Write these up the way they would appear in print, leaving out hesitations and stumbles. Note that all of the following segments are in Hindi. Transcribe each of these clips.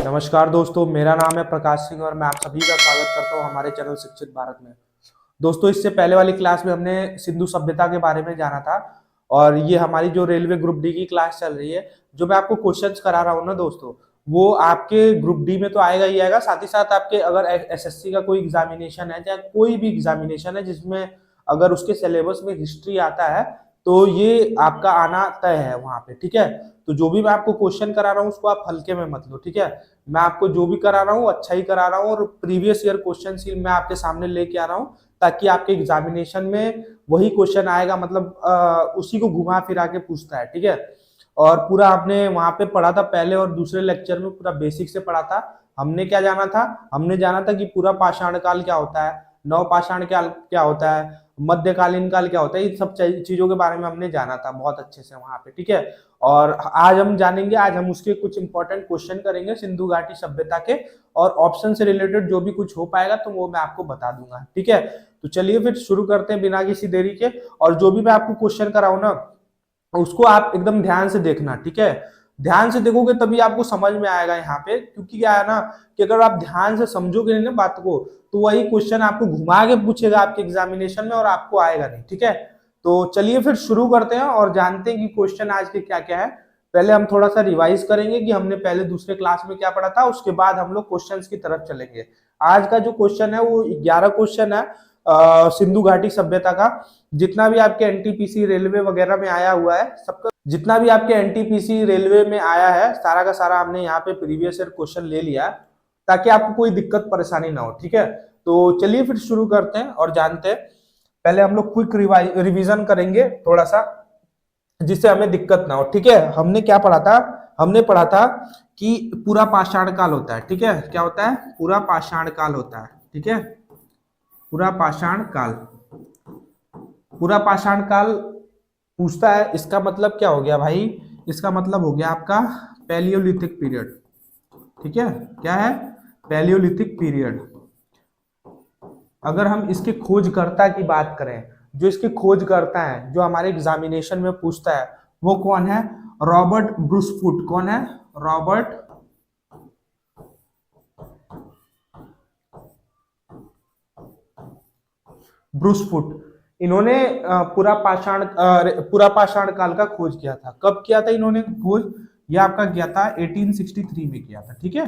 नमस्कार दोस्तों, मेरा नाम है प्रकाश सिंह और मैं आप सभी का स्वागत करता हूं हमारे चैनल शिक्षित भारत में। दोस्तों, इससे पहले वाली क्लास में हमने सिंधु सभ्यता के बारे में जाना था और ये हमारी जो रेलवे ग्रुप डी की क्लास चल रही है, जो मैं आपको क्वेश्चंस करा रहा हूँ ना दोस्तों, वो आपके ग्रुप डी में तो आएगा ही आएगा। साथ ही साथ आपके अगर एसएससी का कोई एग्जामिनेशन है या कोई भी एग्जामिनेशन है जिसमें अगर उसके सिलेबस में हिस्ट्री आता है तो ये आपका आना तय है वहां पे। ठीक है, तो जो भी मैं आपको क्वेश्चन करा रहा हूँ उसको आप हल्के में मत लो। ठीक है, मैं आपको जो भी करा रहा हूँ अच्छा ही करा रहा हूँ और प्रीवियस ईयर क्वेश्चन सी मैं आपके सामने लेके आ रहा हूँ ताकि आपके एग्जामिनेशन में वही क्वेश्चन आएगा, मतलब उसी को घुमा फिरा के पूछता है। ठीक है, और पूरा आपने वहां पे पढ़ा था पहले और दूसरे लेक्चर में पूरा बेसिक से पढ़ा था। हमने क्या जाना था? हमने जाना था कि पूरा पाषाण काल क्या होता है, नव पाषाण काल क्या होता है, मध्यकालीन काल क्या होता है, इन सब चीजों के बारे में हमने जाना था बहुत अच्छे से वहां पे। ठीक है, और आज हम जानेंगे, आज हम उसके कुछ इंपॉर्टेंट क्वेश्चन करेंगे सिंधु घाटी सभ्यता के, और ऑप्शन से रिलेटेड जो भी कुछ हो पाएगा तो वो मैं आपको बता दूंगा। ठीक है, तो चलिए फिर शुरू करते हैं बिना किसी देरी के। और जो भी मैं आपको क्वेश्चन कराऊं ना उसको आप एकदम ध्यान से देखना। ठीक है, ध्यान से देखोगे तभी आपको समझ में आएगा यहाँ पे, क्योंकि क्या है ना कि अगर आप ध्यान से समझोगे नहीं ना बात को तो वही क्वेश्चन आपको घुमा के पूछेगा आपके एग्जामिनेशन में और आपको आएगा नहीं। ठीक है, तो चलिए फिर शुरू करते हैं और जानते हैं कि क्वेश्चन आज के क्या क्या है। पहले हम थोड़ा सा रिवाइज करेंगे कि हमने पहले दूसरे क्लास में क्या पढ़ा था, उसके बाद हम लोग क्वेश्चंस की तरफ चलेंगे। आज का जो क्वेश्चन है वो 11 क्वेश्चन है सिंधु घाटी सभ्यता का। जितना भी आपके एनटीपीसी रेलवे वगैरह में आया हुआ है सबका, जितना भी आपके एनटीपीसी रेलवे में आया है सारा का सारा हमने यहाँ पे प्रीवियस ईयर क्वेश्चन ले लिया ताकि आपको कोई दिक्कत परेशानी ना हो। ठीक है, तो चलिए फिर शुरू करते हैं और जानते हैं। पहले हम लोग क्विक रिवीजन करेंगे थोड़ा सा, जिससे हमें दिक्कत ना हो। ठीक है, हमने क्या पढ़ा था? हमने पढ़ा था कि पूरा पाषाण काल होता है। ठीक है, क्या होता है? पूरा पाषाण काल होता है। ठीक है, पूरा पाषाण काल, पूरा पाषाण काल पूछता है, इसका मतलब क्या हो गया भाई? इसका मतलब हो गया आपका पैलियोलिथिक पीरियड। ठीक है, क्या है? Palaeolithic period. अगर हम इसके खोजकर्ता की बात करें, जो इसके खोजकर्ता है, जो हमारे एग्जामिनेशन में पूछता है, वो कौन है? Robert Bruce Foote. कौन है? Robert Bruce Foote. इन्होंने पूरा पाषाण काल का खोज किया था। कब किया था इन्होंने खोज? ये आपका किया था 1863 में किया था। ठीक है,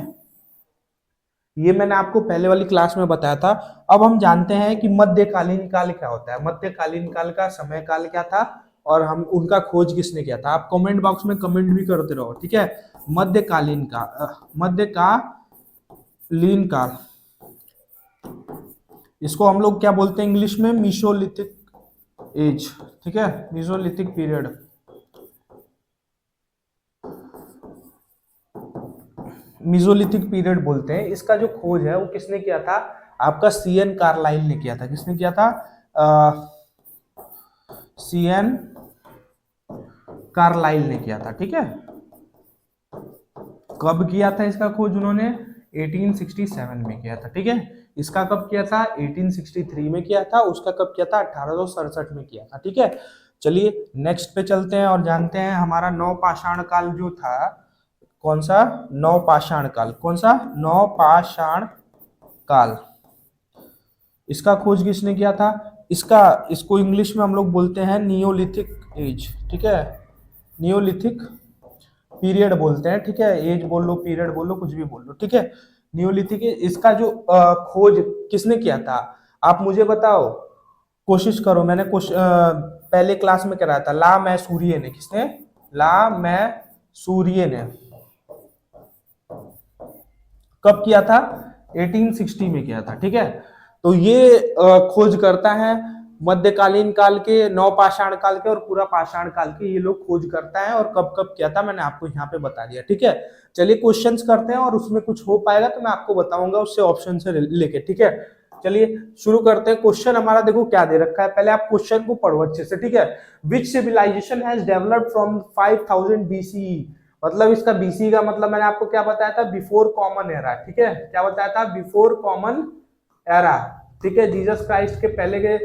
ये मैंने आपको पहले वाली क्लास में बताया था। अब हम जानते हैं कि मध्यकालीन काल क्या होता है। मध्यकालीन काल का समय काल क्या था और हम उनका खोज किसने किया था? आप कमेंट बॉक्स में कमेंट भी करते रहो। ठीक है, मध्यकालीन काल, इसको हम लोग क्या बोलते हैं इंग्लिश में? Mesolithic age. ठीक है, मीसोलिथिक पीरियड। मीसोलिथिक पीरियड बोलते हैं। इसका जो खोज है वो किसने किया था? आपका सीएन कार्लाइल ने किया था। किसने किया था? सीएन कार्लाइल ने किया था। ठीक है, कब किया था इसका खोज उन्होंने? 1867 में किया था। ठीक है, इसका कब किया था? 1863 में किया था। उसका कब किया था? 1867 में किया था। ठीक है, चलिए नेक्स्ट पे चलते हैं और जानते हैं हमारा नवपाषाण काल जो था। कौन सा? नवपाषाण काल। कौन सा? नवपाषाण काल। इसका खोज किसने किया था? इसको इंग्लिश में हम लोग बोलते हैं नियोलिथिक एज। ठीक है, नियोलिथिक पीरियड बोलते हैं। ठीक है, एज बोल लो, पीरियड बोल लो, कुछ भी बोल लो। ठीक है, नियोलिथिक। इसका जो खोज किसने किया था? आप मुझे बताओ, कोशिश करो। मैंने पहले क्लास में कराया था। ला मैसूरिये ने। किसने? ला मैसूरिये ने। कब किया था? 1860 में किया था। ठीक है, तो ये खोज करता है मध्यकालीन काल के, नवपाषाण काल के और पूरा पाषाण काल के। ये लोग खोज करता है और कब कब किया था मैंने आपको यहाँ पे बता दिया। ठीक है, चलिए क्वेश्चंस करते हैं और उसमें कुछ हो पाएगा तो मैं आपको बताऊंगा उससे ऑप्शन से लेके। ठीक है, चलिए शुरू करते हैं। क्वेश्चन हमारा देखो क्या दे रखा है, पहले आप क्वेश्चन को पढ़ो अच्छे से। ठीक है, which civilization has developed from 5000 BCE। मतलब इसका बीसी का मतलब मैंने आपको क्या बताया था? Before common era. ठीक है, क्या बताया था? Before common era. ठीक है, जीसस क्राइस्ट के पहले के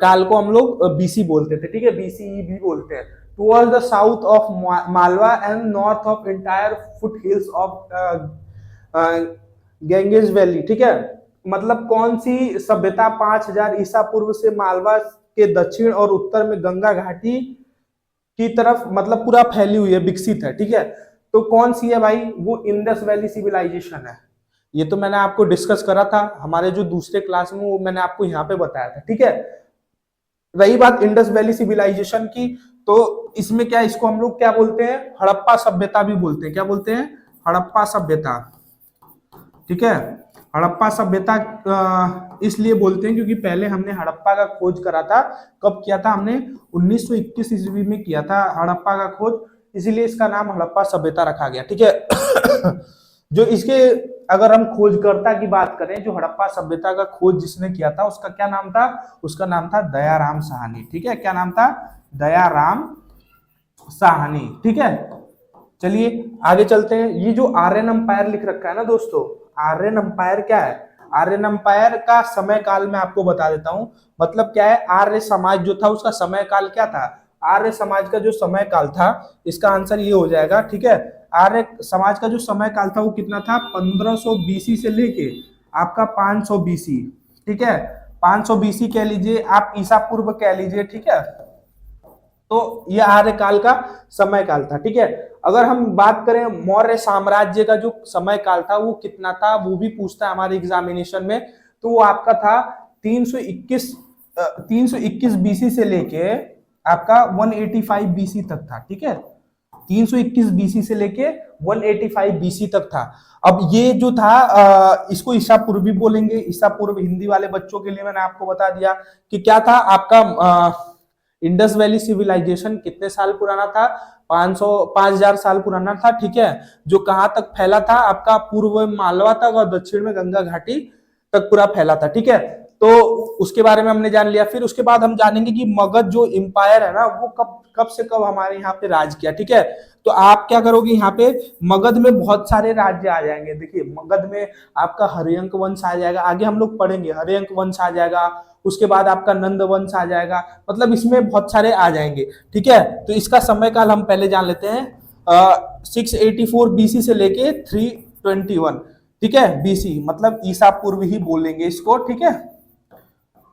काल को हम लोग बीसी बोलते थे। ठीक है, बीसीई भी बोलते हैं। Towards the south of Malwa and north of entire foot hills of Ganges valley, ठीक है। मतलब कौन सी सभ्यता 5000 ईसा पूर्व से मालवा के दक्षिण और उत्तर में गंगा घाटी की तरफ मतलब पूरा फैली हुई है, विकसित है, ठीक है। तो कौन सी है भाई, वो इंडस वैली सिविलाइजेशन है। ये तो मैंने आपको डिस्कस करा था हमारे जो दूसरे क्लास में, वो मैंने आपको यहाँ पे बताया था, ठीक है। रही बात इंडस वैली सिविलाइजेशन की, तो इसमें क्या, इसको हम लोग क्या बोलते हैं, हड़प्पा सभ्यता भी बोलते हैं। क्या बोलते हैं, हड़प्पा सभ्यता, ठीक है। हड़प्पा सभ्यता इसलिए बोलते हैं क्योंकि पहले हमने हड़प्पा का खोज करा था। कब किया था हमने, 1921 ईस्वी में किया था हड़प्पा का खोज, इसीलिए इसका नाम हड़प्पा सभ्यता रखा गया, ठीक है। जो इसके अगर हम खोजकर्ता की बात करें, जो हड़प्पा सभ्यता का खोज जिसने किया था, उसका क्या नाम था, उसका नाम था दयाराम साहनी, ठीक है। क्या नाम था, दयाराम साहनी, ठीक है। चलिए आगे चलते हैं। ये जो आर्यन अंपायर लिख रखा है ना दोस्तों, आर्यन अंपायर क्या है, आर्यन अंपायर का समय काल मैं आपको बता देता हूं। मतलब क्या है, आर्य समाज जो था उसका समय काल क्या था, आर्य समाज का जो समय काल था, इसका आंसर ये हो जाएगा, ठीक है। आर्य समाज का जो समय काल था वो कितना था, 1500 बीसी से लेके आपका 500 बीसी, ठीक है। 500 बीसी कह लीजिए आप, ईसा पूर्व कह लीजिए, ठीक है। तो यह आर्य काल का समय काल था, ठीक है। अगर हम बात करें मौर्य साम्राज्य का जो समय काल था वो कितना था, वो भी पूछता है हमारे एग्जामिनेशन में। तो वो आपका था 321 बीसी से लेके आपका 185 बीसी तक था, ठीक है। 321 बीसी से लेके 185 बीसी तक था। अब ये जो था इसको ईसा पूर्व भी बोलेंगे। ईसा पूर्व हिंदी वाले बच्चों के लिए मैंने आपको बता दिया कि क्या था आपका इंडस वैली सिविलाइजेशन कितने साल पुराना था, 5000 साल पुराना था, ठीक है। जो कहां तक फैला था, आपका पूर्व में मालवा तक और दक्षिण में गंगा घाटी तक पूरा फैला था, ठीक है। तो उसके बारे में हमने जान लिया। फिर उसके बाद हम जानेंगे कि मगध जो एम्पायर है ना, वो कब कब से कब हमारे यहाँ पे राज किया, ठीक है। तो आप क्या करोगे, यहाँ पे मगध में बहुत सारे राज्य आ जाएंगे। देखिए मगध में आपका हर्यंक वंश आ जाएगा, आगे हम लोग पढ़ेंगे, हर्यंक वंश आ जाएगा। उसके बाद आपका नंद वंश आ जाएगा, मतलब इसमें बहुत सारे आ जाएंगे, ठीक है। तो इसका समय काल हम पहले जान लेते हैं, 684 बीसी से लेके 321, ठीक है, बीसी, मतलब ईसा पूर्व ही बोलेंगे इसको, ठीक है।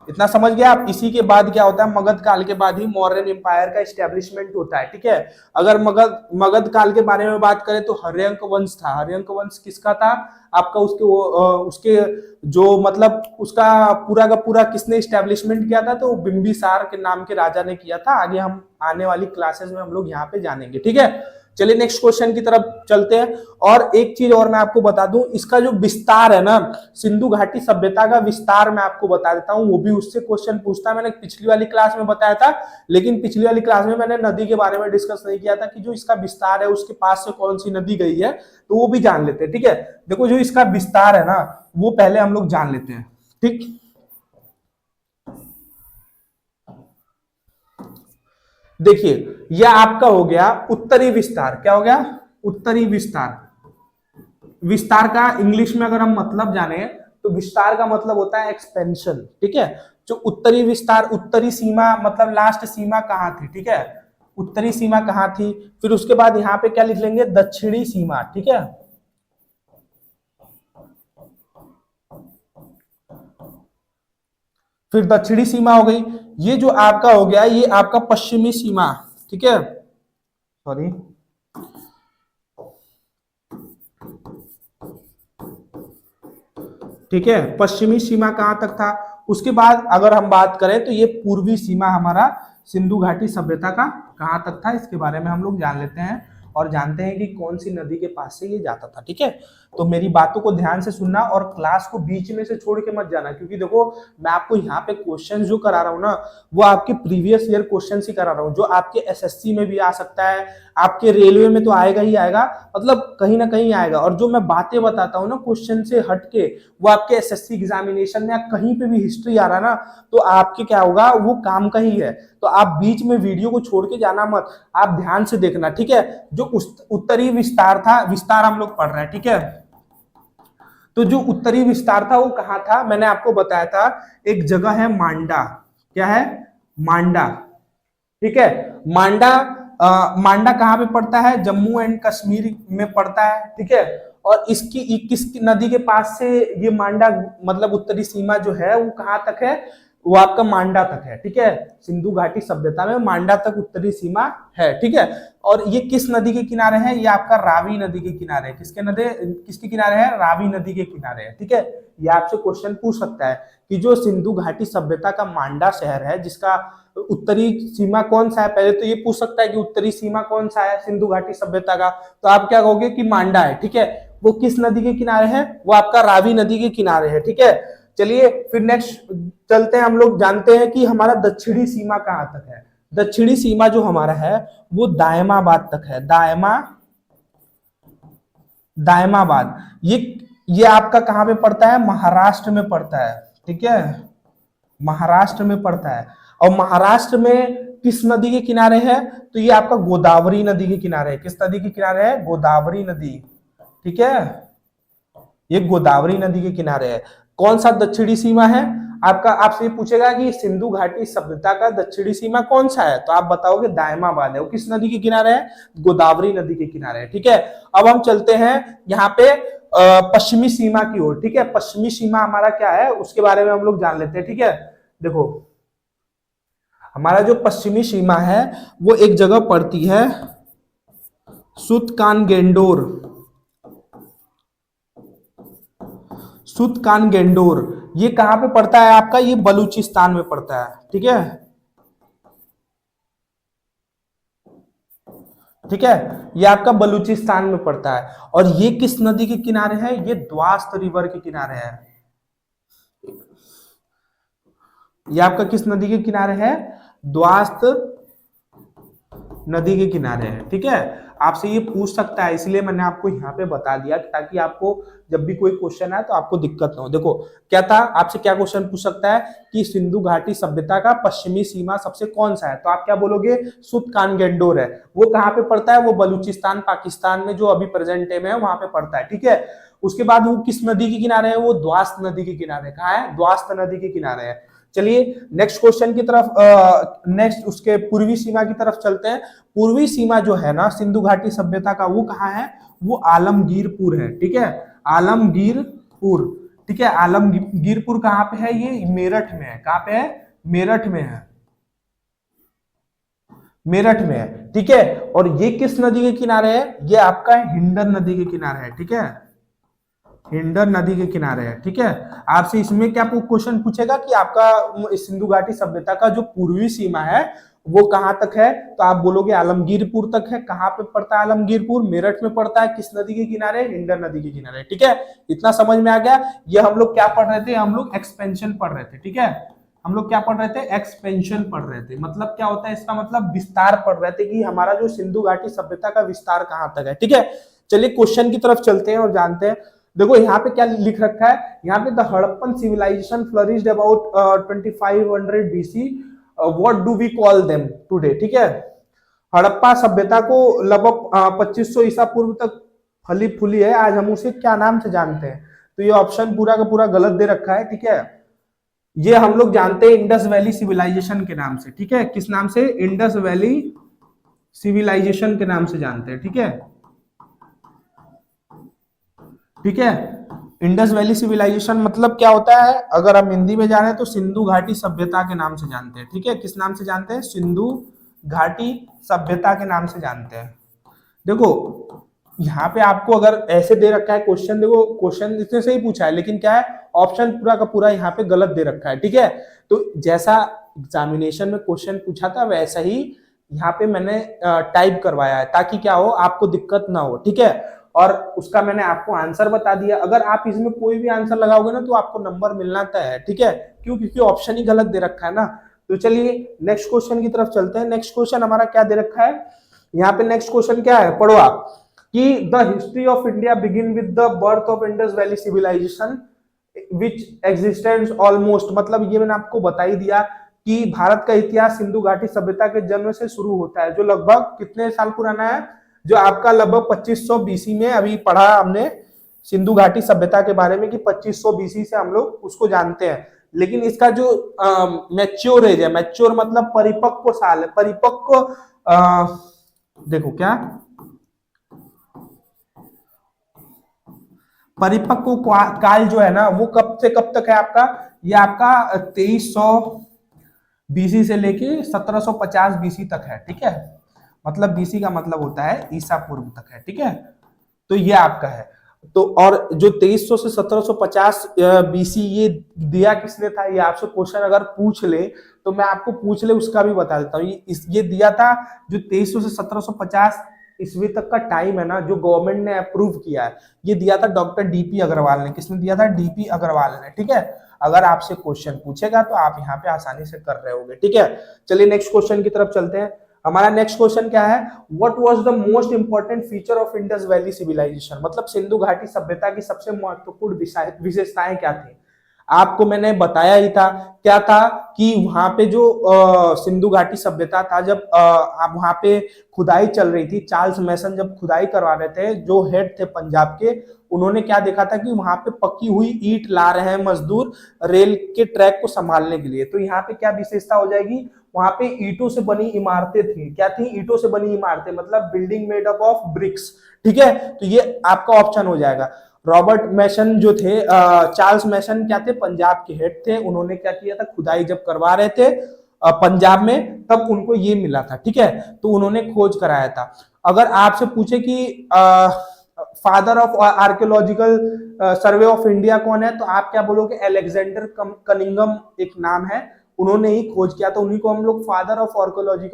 इतना समझ गया आप। इसी के बाद क्या होता है, मगध काल के बाद ही मौर्यन एम्पायर का एस्टेब्लिशमेंट होता है, ठीक है। अगर मगध मगध काल के बारे में बात करें तो हर्यंक वंश था। हर्यंक वंश किसका था आपका, उसके जो मतलब उसका पूरा का पूरा किसने एस्टेब्लिशमेंट किया था, तो बिंबिसार के नाम के राजा ने किया था। आगे हम आने वाली क्लासेस में हम लोग यहाँ पे जानेंगे, ठीक है। चलिए नेक्स्ट क्वेश्चन की तरफ चलते हैं। और एक चीज और मैं आपको बता दूं, इसका जो विस्तार है ना, सिंधु घाटी सभ्यता का विस्तार मैं आपको बता देता हूं, वो भी उससे क्वेश्चन पूछता है। मैंने पिछली वाली क्लास में बताया था, लेकिन पिछली वाली क्लास में मैंने नदी के बारे में डिस्कस नहीं किया था कि जो इसका विस्तार है उसके पास से कौन सी नदी गई है, तो वो भी जान लेते हैं, ठीक है। देखो जो इसका विस्तार है ना, वो पहले हम लोग जान लेते हैं, ठीक। देखिए यह आपका हो गया उत्तरी विस्तार। क्या हो गया, उत्तरी विस्तार। विस्तार का इंग्लिश में अगर हम मतलब जाने तो विस्तार का मतलब होता है एक्सपेंशन, ठीक है। जो उत्तरी विस्तार, उत्तरी सीमा मतलब लास्ट सीमा कहां थी, ठीक है। उत्तरी सीमा कहां थी, फिर उसके बाद यहां पे क्या लिख लेंगे, दक्षिणी सीमा, ठीक है। फिर दक्षिणी सीमा हो गई। ये जो आपका हो गया, ये आपका पश्चिमी सीमा, ठीक है। सॉरी, ठीक है, पश्चिमी सीमा कहां तक था। उसके बाद अगर हम बात करें तो ये पूर्वी सीमा हमारा सिंधु घाटी सभ्यता का कहां तक था, इसके बारे में हम लोग जान लेते हैं और जानते हैं कि कौन सी नदी के पास से ये जाता था, ठीक है। तो मेरी बातों को ध्यान से सुनना और क्लास को बीच में से छोड़ के मत जाना, क्योंकि देखो मैं आपको यहाँ पे क्वेश्चन जो करा रहा हूँ ना, वो आपके प्रीवियस ईयर क्वेश्चन ही करा रहा हूँ, जो आपके एसएससी में भी आ सकता है, आपके रेलवे में तो आएगा ही आएगा, मतलब कहीं ना कहीं आएगा। और जो मैं बातें बताता हूँ ना क्वेश्चन से हटके, वो आपके एसएससी एग्जामिनेशन में या कहीं पे भी हिस्ट्री आ रहा ना, तो आपके क्या होगा, वो काम का ही है। तो आप बीच में वीडियो को छोड़ के जाना मत, आप ध्यान से देखना, ठीक है। जो उत्तरी विस्तार था, विस्तार हम लोग पढ़ रहे हैं, ठीक है। तो जो उत्तरी विस्तार था वो कहां था, मैंने आपको बताया था, एक जगह है मांडा। क्या है, मांडा, ठीक है। मांडा मांडा कहां पे पड़ता है, जम्मू एंड कश्मीर में पड़ता है, ठीक है। और इसकी किस नदी के पास से ये मांडा मतलब उत्तरी सीमा जो है वो कहाँ तक है, वो आपका मांडा तक है, ठीक है। सिंधु घाटी सभ्यता में मांडा तक उत्तरी सीमा है, ठीक है। और ये किस नदी के किनारे है, ये आपका रावी नदी के किनारे है। किसके किनारे है, रावी नदी के किनारे है, ठीक है। ये आपसे क्वेश्चन पूछ सकता है कि जो सिंधु घाटी सभ्यता का मांडा शहर है जिसका उत्तरी सीमा कौन सा है, पहले तो ये पूछ सकता है कि उत्तरी सीमा कौन सा है सिंधु घाटी सभ्यता का, तो आप क्या कहोगे कि मांडा है, ठीक है। वो किस नदी के किनारे है, वो आपका रावी नदी के किनारे है, ठीक है। चलिए फिर नेक्स्ट चलते हैं, हम लोग जानते हैं कि हमारा दक्षिणी सीमा कहां तक है। दक्षिणी सीमा जो हमारा है वो दायमाबाद तक है, दायमाबाद। ये आपका कहां पे पड़ता है, महाराष्ट्र में पड़ता है, ठीक है, महाराष्ट्र में पड़ता है। और महाराष्ट्र में किस नदी के किनारे है, तो ये आपका गोदावरी नदी के किनारे है। किस नदी के किनारे है, गोदावरी नदी, ठीक है, ये गोदावरी नदी के किनारे है। कौन सा दक्षिणी सीमा है आपका, आपसे ये पूछेगा कि सिंधु घाटी सभ्यता का दक्षिणी सीमा कौन सा है, तो आप बताओगे दायमाबाद है। वो किस नदी के किनारे है, गोदावरी नदी के किनारे है, ठीक है। अब हम चलते हैं यहाँ पे पश्चिमी सीमा की ओर, ठीक है। पश्चिमी सीमा हमारा क्या है उसके बारे में हम लोग जान लेते हैं, ठीक है। देखो हमारा जो पश्चिमी सीमा है वो एक जगह पड़ती है सूतकानगेंडोर, सूतकानगेंडोर। ये कहां पे पड़ता है आपका, ये बलूचिस्तान में पड़ता है, ठीक है, ठीक है। ये आपका बलूचिस्तान में पड़ता है। और ये किस नदी के किनारे है, ये द्वास्त रिवर के किनारे है। ये आपका किस नदी के किनारे है, द्वास्त नदी के किनारे है, ठीक है। आपसे ये पूछ सकता है, इसलिए मैंने आपको यहाँ पे बता दिया ताकि आपको जब भी कोई क्वेश्चन आए तो आपको दिक्कत ना हो। देखो क्या था, आपसे क्या क्वेश्चन पूछ सकता है कि सिंधु घाटी सभ्यता का पश्चिमी सीमा सबसे कौन सा है, तो आप क्या बोलोगे, सूतकानगेंडोर है। वो कहाँ पे पड़ता है, वो बलूचिस्तान पाकिस्तान में जो अभी प्रेजेंट टाइम है वहां पे पड़ता है, ठीक है। उसके बाद वो किस नदी के किनारे है, वो द्वास्त नदी के किनारे, कहाँ है, द्वास्त नदी के किनारे है। चलिए नेक्स्ट क्वेश्चन की तरफ, नेक्स्ट उसके पूर्वी सीमा की तरफ चलते हैं। पूर्वी सीमा जो है ना सिंधु घाटी सभ्यता का, वो कहाँ है, वो आलमगीरपुर है, ठीक है, आलमगीरपुर, ठीक है। आलमगीरपुर कहाँ पे है, ये मेरठ में है। कहाँ पे है, मेरठ में है, मेरठ में है, ठीक है। और ये किस नदी के किनारे है, ये आपका हिंडन नदी के किनारे है, ठीक है, हिंडन नदी के किनारे है, ठीक है। आपसे इसमें क्या क्वेश्चन पूछेगा कि आपका सिंधु घाटी सभ्यता का जो पूर्वी सीमा है वो कहां तक है, तो आप बोलोगे आलमगीरपुर तक है। कहां पे पड़ता है आलमगीरपुर, मेरठ में पड़ता है। किस नदी के किनारे, हिंडन नदी के किनारे, ठीक है। इतना समझ में आ गया। ये हम लोग क्या पढ़ रहे थे, हम लोग एक्सपेंशन पढ़ रहे थे, ठीक है। हम लोग क्या पढ़ रहे थे, एक्सपेंशन पढ़ रहे थे। मतलब क्या होता है इसका मतलब, विस्तार पढ़ रहे थे कि हमारा जो सिंधु घाटी सभ्यता का विस्तार कहां तक है, ठीक है। चलिए क्वेश्चन की तरफ चलते हैं और जानते हैं। देखो यहाँ पे क्या लिख रखा है, यहाँ पे the Harappan civilisation flourished about 2500 BC, what do we call them today, ठीक है। हड़प्पा सभ्यता को लगभग 2500 ईसा पूर्व तक फली फूली है, आज हम उसे क्या नाम से जानते हैं, तो ये ऑप्शन पूरा का पूरा गलत दे रखा है, ठीक है। ये हम लोग जानते हैं इंडस वैली सिविलाइजेशन के नाम से, ठीक है। किस नाम से, इंडस वैली सिविलाइजेशन के नाम से जानते हैं, ठीक है, ठीक है। इंडस वैली सिविलाइजेशन मतलब क्या होता है, अगर हम हिंदी में जाने तो सिंधु घाटी सभ्यता के नाम से जानते हैं, ठीक है। किस नाम से जानते हैं, सिंधु घाटी सभ्यता के नाम से जानते हैं। देखो यहाँ पे आपको अगर ऐसे दे रखा है क्वेश्चन, देखो क्वेश्चन इसने सही पूछा है लेकिन क्या है, ऑप्शन पूरा का पूरा यहाँ पे गलत दे रखा है, ठीक है। तो जैसा एग्जामिनेशन में क्वेश्चन पूछा था वैसा ही यहाँ पे मैंने टाइप करवाया है ताकि क्या हो, आपको दिक्कत ना हो, ठीक है। और उसका मैंने आपको आंसर बता दिया। अगर आप इसमें कोई भी आंसर लगाओगे ना तो आपको नंबर मिलना तय है, ठीक है, क्यों, क्योंकि ऑप्शन ही गलत दे रखा है ना। तो चलिए नेक्स्ट क्वेश्चन की तरफ चलते हैं। नेक्स्ट क्वेश्चन हमारा क्या दे रखा है, यहाँ पे नेक्स्ट क्वेश्चन क्या है, पढ़ो आप, कि the history of India begin with the birth of Indus valley civilisation which existence almost, मतलब ये मैंने आपको बता ही दिया कि भारत का इतिहास सिंधु घाटी सभ्यता के जन्म से शुरू होता है, जो लगभग कितने साल पुराना है, जो आपका लगभग 2500 BC में, अभी पढ़ा हमने सिंधु घाटी सभ्यता के बारे में कि 2500 BC से हम लोग उसको जानते हैं। लेकिन इसका जो मैच्योर एज है, मैच्योर मतलब परिपक्व साल है, परिपक्व देखो क्या, परिपक्व काल जो है ना वो कब से कब तक है आपका, ये आपका 2300 बीसी से लेके 1750 बीसी तक है, ठीक है। मतलब बीसी का मतलब होता है ईसा पूर्व तक है, ठीक है। तो ये आपका है। तो और जो 2300 से 1750 बीसी ये दिया किसने था, ये आपसे क्वेश्चन अगर पूछ ले तो मैं आपको पूछ ले उसका भी बता देता हूँ। ये दिया था जो 2300 से 1750 ईस्वी तक का टाइम है ना, जो गवर्नमेंट ने अप्रूव किया है, ये दिया था डॉक्टर डीपी अग्रवाल ने। किसने दिया था? डीपी अग्रवाल ने, ठीक है। अगर आपसे क्वेश्चन पूछेगा तो आप यहाँ पे आसानी से कर रहे होगे, ठीक है। चलिए नेक्स्ट क्वेश्चन की तरफ चलते हैं। हमारा नेक्स्ट क्वेश्चन क्या है? What was the most important feature of Indus valley civilisation, मतलब सिंधु घाटी सभ्यता की सबसे महत्वपूर्ण विशेषताएं क्या थी। आपको मैंने बताया ही था, क्या था कि वहां पे जो सिंधु घाटी सभ्यता था, जब वहां पे खुदाई चल रही थी, चार्ल्स मैसन जब खुदाई करवा रहे थे, जो हेड थे पंजाब के, उन्होंने क्या देखा था कि वहां पे पकी हुई ईंट ला रहे हैं मजदूर रेल के ट्रैक को संभालने के लिए। तो यहाँ पे क्या विशेषता हो जाएगी, वहां पे ईंटों से बनी इमारतें थी। क्या थी? ईंटों से बनी इमारतें, मतलब building made up of BRICS, ठीक है। तो ये आपका ऑप्शन हो जाएगा। रॉबर्ट मैसन जो थे, चार्ल्स मैसन क्या थे? पंजाब के हेड थे। उन्होंने क्या किया था, खुदाई जब करवा रहे थे पंजाब में, तब उनको ये मिला था, ठीक है। तो उन्होंने खोज कराया था। अगर आपसे पूछे कि father of archaeological survey of India कौन है, तो आप क्या बोलोगे? अलेक्जेंडर कनिंगम एक नाम है, उन्होंने ही खोज किया था। उन्हीं को हम लोग father of archaeology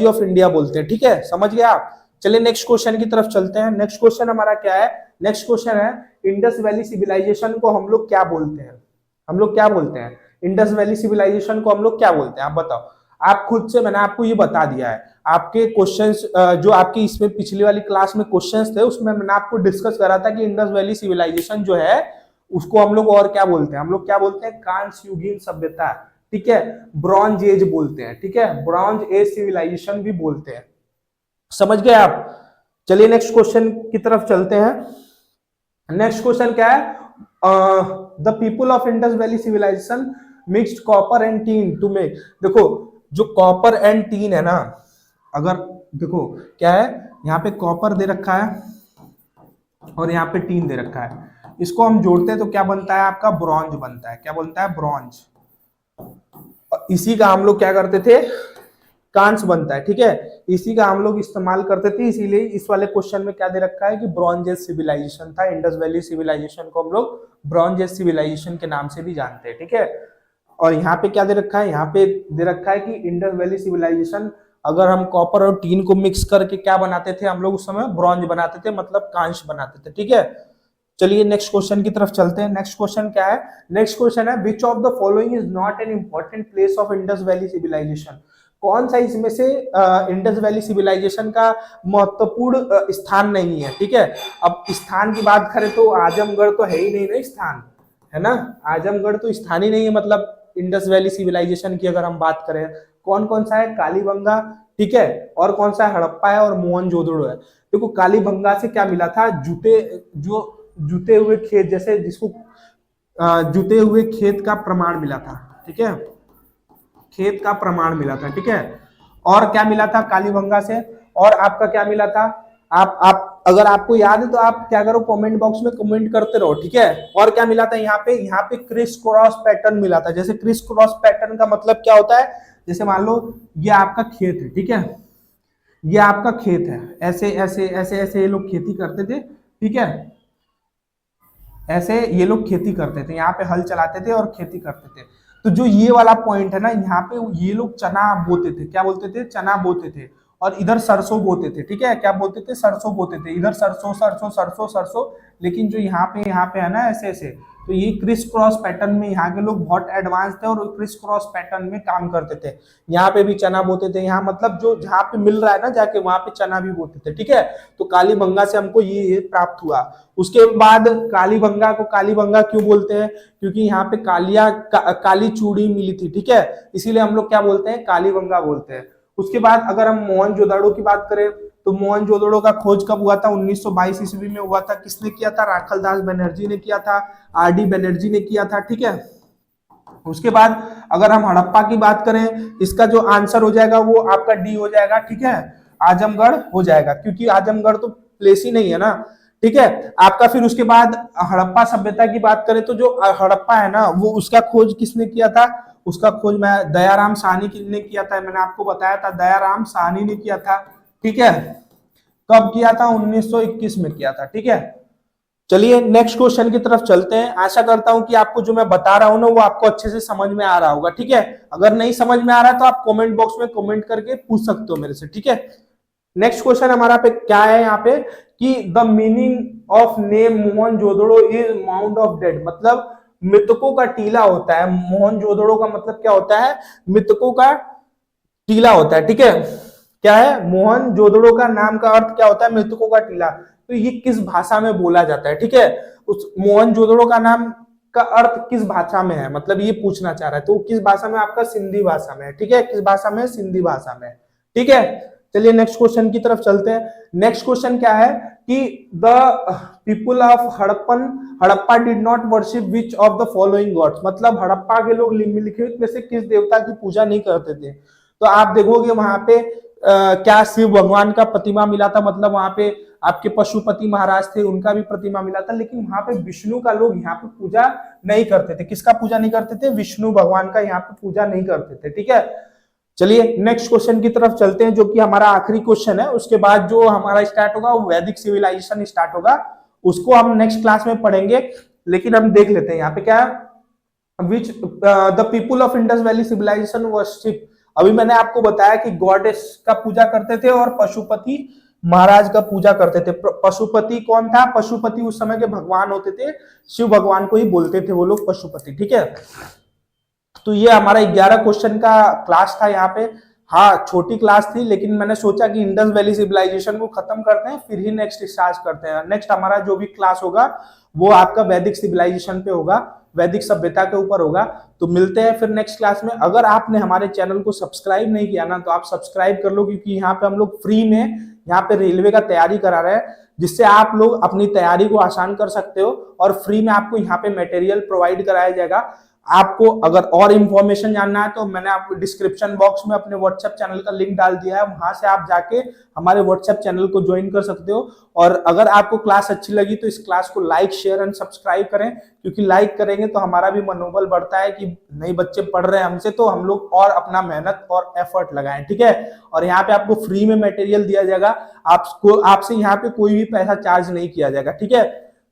of India बोलते हैं, ठीक है। समझ गए आप? चलिए नेक्स्ट क्वेश्चन की तरफ चलते हैं। नेक्स्ट क्वेश्चन हमारा क्या है? नेक्स्ट क्वेश्चन है इंडस वैली सिविलाइजेशन को हम लोग क्या बोलते हैं? हम लोग क्या बोलते हैं? इंडस वैली सिविलाइजेशन को हम लोग क्या बोलते हैं, आप बताओ। आप खुद से, मैंने आपको ये बता दिया है। आपके क्वेश्चंस जो आपकी इसमें पिछली वाली क्लास में क्वेश्चंस थे, उसमें मैंने आपको डिस्कस करा था कि इंडस वैली सिविलाइजेशन जो है उसको हम लोग और क्या बोलते हैं? हम लोग क्या बोलते हैं? कांस्ययुगीन सभ्यता, ठीक है। ब्रॉन्ज एज बोलते हैं, ठीक है। ब्रॉन्ज एज सिविलाइजेशन भी बोलते हैं। समझ गए आप? चलिए नेक्स्ट क्वेश्चन की तरफ चलते हैं। नेक्स्ट क्वेश्चन क्या है? The people of Indus valley civilisation mixed copper and tin to make. देखो जो कॉपर एंड टीन है ना, अगर देखो क्या है, यहाँ पे कॉपर दे रखा है और यहाँ पे टीन दे रखा है, इसको हम जोड़ते हैं तो क्या बनता है? आपका ब्रॉन्ज बनता है। क्या बनता है? ब्रॉन्ज। इसी का हम लोग क्या करते थे? कांच बनता है, ठीक है। इसी का हम लोग इस्तेमाल करते थे, इसीलिए इस वाले क्वेश्चन में क्या दे रखा है कि ब्रॉन्ज एज सिविलाइजेशन था। इंडस वैली सिविलाइजेशन को हम लोग ब्रॉन्ज एज सिविलाइजेशन के नाम से भी जानते हैं, ठीक है। और यहाँ पे क्या दे रखा है? यहाँ पे दे रखा है कि इंडस वैली सिविलाइजेशन, अगर हम कॉपर और टीन को मिक्स करके क्या बनाते थे हम लोग उस समय? ब्रॉन्ज बनाते थे, मतलब कांच बनाते थे, ठीक है। चलिए नेक्स्ट क्वेश्चन की तरफ चलते हैं। नेक्स्ट क्वेश्चन क्या है? नेक्स्ट क्वेश्चन है which of the following is not an important place of Indus valley civilisation. कौन सा इसमें से इंडस वैली सिविलाइजेशन का महत्वपूर्ण स्थान नहीं है, ठीक है। अब स्थान की बात करें तो आजमगढ़ तो है ही नहीं ना स्थान, है ना। आजमगढ़ तो स्थान ही नहीं है, मतलब इंडस वैली सिविलाइजेशन की अगर हम बात करें। कौन कौन सा है? कालीबंगा, ठीक है। और कौन सा है? हड़प्पा है और मोहनजोदड़ो है। देखो कालीबंगा से क्या मिला था? जुते हुए खेत, जैसे जिसको जुते हुए खेत का प्रमाण मिला था, ठीक है। खेत का प्रमाण मिला था, ठीक है। और क्या मिला था कालीबंगा से? और आपका क्या मिला था? आप अगर आपको याद है तो आप क्या करो, कमेंट बॉक्स में कमेंट करते रहो, ठीक है। और क्या मिला था यहाँ पे क्रिस क्रॉस पैटर्न मिला था। जैसे क्रिस क्रॉस पैटर्न का मतलब क्या होता है? जैसे मान लो ये आपका खेत है, ठीक है। ये आपका खेत है, ऐसे ऐसे ऐसे ऐसे ये लोग खेती करते थे, ठीक है। ऐसे ये लोग खेती करते थे, यहाँ पे हल चलाते थे और खेती करते थे। तो जो ये वाला पॉइंट है ना, यहाँ पे ये लोग चना बोते थे। क्या बोलते थे? चना बोते थे। और इधर सरसों बोते थे, ठीक है। क्या बोते थे? सरसों बोते थे। इधर सरसों सरसों सरसों सरसों। लेकिन जो यहाँ पे है ना ऐसे ऐसे, तो ये क्रिस क्रॉस पैटर्न में यहाँ के लोग बहुत एडवांस थे और क्रिस क्रॉस पैटर्न में काम करते थे। यहाँ पे भी चना बोते थे, यहाँ मतलब जो जहाँ पे मिल रहा है ना जाके वहां पे चना भी बोते थे, ठीक है। तो कालीबंगा से हमको ये प्राप्त हुआ। उसके बाद कालीबंगा को कालीबंगा क्यों बोलते हैं? क्योंकि यहाँ पे काली चूड़ी मिली थी, ठीक है। इसीलिए हम लोग क्या बोलते हैं? कालीबंगा बोलते हैं। उसके बाद अगर हम मोहनजोदड़ो की बात करें तो मोहनजोदड़ो का खोज कब हुआ था? 1922 ईस्वी में हुआ था। किसने किया था? राखल दास बनर्जी ने किया था, आर.डी. बनर्जी ने किया था, ठीक है। उसके बाद अगर हम हड़प्पा की बात करें, इसका जो आंसर हो जाएगा वो आपका डी हो जाएगा, ठीक है। आजमगढ़ हो जाएगा, क्योंकि आजमगढ़ तो प्लेस ही नहीं है ना। ठीक है। आपका फिर उसके बाद हड़प्पा सभ्यता की बात करें तो जो हड़प्पा है ना, वो उसका खोज किसने किया था? उसका खोज मैं दयाराम साहनी ने किया था, मैंने आपको बताया था दयाराम साहनी ने किया था। ठीक है, कब किया था? 1921 में किया था। ठीक है, चलिए नेक्स्ट क्वेश्चन की तरफ चलते हैं। आशा करता हूं कि आपको जो मैं बता रहा हूं ना वो आपको अच्छे से समझ में आ रहा होगा। ठीक है, अगर नहीं समझ में आ रहा है तो आप कमेंट बॉक्स में कमेंट करके पूछ सकते हो मेरे से। ठीक है, नेक्स्ट क्वेश्चन हमारा पे क्या है यहाँ पे कि the meaning of name Mohenjodaro is mount of dead, मतलब मृतकों का टीला होता है। मोहनजोदड़ो का मतलब क्या होता है? मृतकों का टीला होता है। ठीक है, क्या है? मोहनजोदड़ो का नाम का अर्थ क्या होता है? मृतकों का टीला। तो ये किस भाषा में बोला जाता है? ठीक है, उस मोहनजोदड़ो का नाम का अर्थ किस भाषा में है, मतलब ये पूछना चाह रहा है। तो किस भाषा में? आपका सिंधी भाषा में। ठीक है, किस भाषा में? सिंधी भाषा में। ठीक है, चलिए नेक्स्ट क्वेश्चन की तरफ चलते हैं। नेक्स्ट क्वेश्चन क्या है कि the people of Harappa did not worship which of the following gods, मतलब हड़प्पा के लोग निम्नलिखित में से किस देवता की पूजा नहीं करते थे? तो आप देखोगे वहां पे क्या शिव भगवान का प्रतिमा मिला था, मतलब वहां पे आपके पशुपति महाराज थे, उनका भी प्रतिमा मिला था, लेकिन वहां पे विष्णु का लोग यहाँ पे पूजा नहीं करते थे। किसका पूजा नहीं करते थे? विष्णु भगवान का यहाँ पे पूजा नहीं करते थे। ठीक है, चलिए नेक्स्ट क्वेश्चन की तरफ चलते हैं, जो कि हमारा आखिरी क्वेश्चन है। उसके बाद जो हमारा स्टार्ट होगा वो वैदिक सिविलाइजेशन स्टार्ट होगा, उसको हम नेक्स्ट क्लास में पढ़ेंगे। लेकिन हम देख लेते हैं यहाँ पे क्या है, which the people of Indus valley civilisation worship. अभी मैंने आपको बताया कि गॉडेस का पूजा करते थे और पशुपति महाराज का पूजा करते थे। पशुपति कौन था? पशुपति उस समय के भगवान होते थे, शिव भगवान को ही बोलते थे वो लोग पशुपति। ठीक है, तो ये हमारा 11 क्वेश्चन का क्लास था यहाँ पे। हाँ, छोटी क्लास थी, लेकिन मैंने सोचा कि इंडस वैली सिविलाइजेशन को खत्म करते हैं फिर ही नेक्स्ट स्टार्ट करते हैं। नेक्स्ट हमारा जो भी क्लास होगा वो आपका वैदिक सिविलाइजेशन पे होगा, वैदिक सभ्यता के ऊपर होगा। तो मिलते हैं फिर नेक्स्ट क्लास में। अगर आपने हमारे चैनल को सब्सक्राइब नहीं किया ना तो आप सब्सक्राइब कर लो, क्योंकि यहाँ पे हम लोग फ्री में यहाँ पे रेलवे का तैयारी करा रहे हैं, जिससे आप लोग अपनी तैयारी को आसान कर सकते हो और फ्री में आपको यहाँ पे मटेरियल प्रोवाइड कराया जाएगा। आपको अगर और इंफॉर्मेशन जानना है तो मैंने आपको डिस्क्रिप्शन बॉक्स में अपने व्हाट्सएप चैनल का लिंक डाल दिया है, वहां से आप जाके हमारे व्हाट्सएप चैनल को ज्वाइन कर सकते हो। और अगर आपको क्लास अच्छी लगी तो इस क्लास को लाइक शेयर एंड सब्सक्राइब करें, क्योंकि लाइक करेंगे तो हमारा भी मनोबल बढ़ता है कि नए बच्चे पढ़ रहे हैं हमसे, तो हम लोग और अपना मेहनत और एफर्ट लगाएं। ठीक है, और यहाँ पे आपको फ्री में मटेरियल दिया जाएगा, आपसे यहाँ पे कोई भी पैसा चार्ज नहीं किया जाएगा। ठीक है,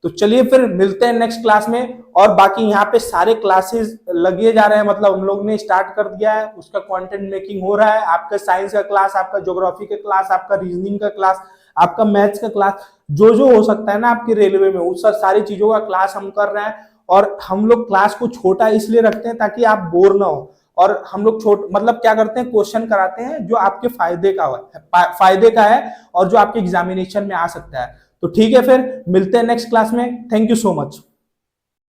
तो चलिए फिर मिलते हैं नेक्स्ट क्लास में। और बाकी यहाँ पे सारे क्लासेस लगे जा रहे हैं, मतलब हम लोग ने स्टार्ट कर दिया है, उसका कंटेंट मेकिंग हो रहा है। आपका साइंस का क्लास, आपका ज्योग्राफी का क्लास, आपका रीजनिंग का क्लास, आपका मैथ्स का क्लास, जो जो हो सकता है ना आपकी रेलवे में, उस सारी चीजों का क्लास हम कर रहे हैं। और हम लोग क्लास को छोटा इसलिए रखते हैं ताकि आप बोर ना हो, और हम लोग मतलब क्या करते हैं, क्वेश्चन कराते हैं जो आपके फायदे का है और जो आपके एग्जामिनेशन में आ सकता है। तो ठीक है, फिर मिलते हैं नेक्स्ट क्लास में। Thank you so much.